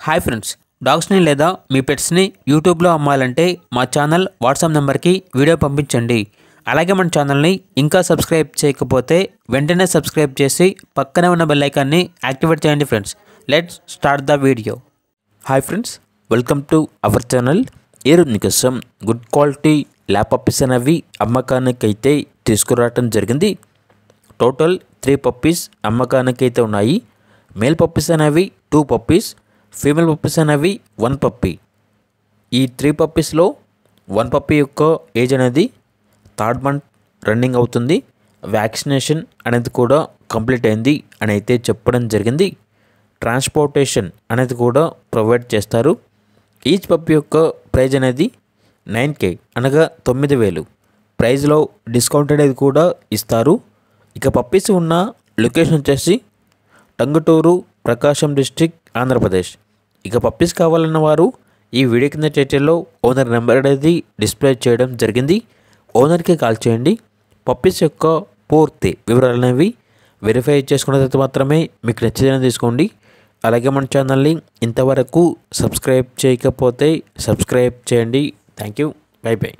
Hi friends, డాగ్స్ని లేదా మీ పెట్స్ని యూట్యూబ్లో అమ్మాలంటే మా ఛానల్ వాట్సాప్ నెంబర్కి వీడియో పంపించండి. అలాగే మన ఛానల్ని ఇంకా సబ్స్క్రైబ్ చేయకపోతే వెంటనే సబ్స్క్రైబ్ చేసి పక్కనే ఉన్న బెల్ ఐకాన్ని యాక్టివేట్ చేయండి friends. Let's start the video. Hi friends, welcome to our channel. ఈరోజు మీకోసం గుడ్ క్వాలిటీ ల్యాప్ పప్పీస్ అనేవి అమ్మకానికైతే తీసుకురావటం జరిగింది. టోటల్ 3 పప్పీస్ అమ్మకానికైతే ఉన్నాయి. మేల్ పప్పీస్ అనేవి 2 పప్పీస్, ఫీమేల్ పప్పీస్ అనేవి 1 పప్పీ. ఈ 3 పప్పీస్లో 1 పప్పీ యొక్క ఏజ్ అనేది 3rd మంత్ రన్నింగ్ అవుతుంది. వ్యాక్సినేషన్ అనేది కూడా కంప్లీట్ అయింది అని అయితే చెప్పడం జరిగింది. ట్రాన్స్పోర్టేషన్ అనేది కూడా ప్రొవైడ్ చేస్తారు. ఈచ్ పప్పీ యొక్క ప్రైజ్ అనేది 9K అనగా 9,000. ప్రైజ్లో డిస్కౌంట్ అనేది కూడా ఇస్తారు. ఇక పప్పీస్ ఉన్న లొకేషన్ వచ్చేసి టంగుటూరు, ప్రకాశం డిస్ట్రిక్ట్, ఆంధ్రప్రదేశ్. ఇక పప్పీస్ కావాలన్న వారు ఈ వీడియో కింద టైటిల్లో ఓనర్ నెంబర్ అనేది డిస్ప్లే చేయడం జరిగింది. ఓనర్కి కాల్ చేయండి. పప్పీస్ యొక్క పూర్తి వివరాలు అనేవి వెరిఫై చేసుకున్న తర్వాత మాత్రమే మీకు నచ్చేదని తీసుకోండి. అలాగే మన ఛానల్ని ఇంతవరకు సబ్స్క్రైబ్ చేయకపోతే సబ్స్క్రైబ్ చేయండి. Thank you. By by.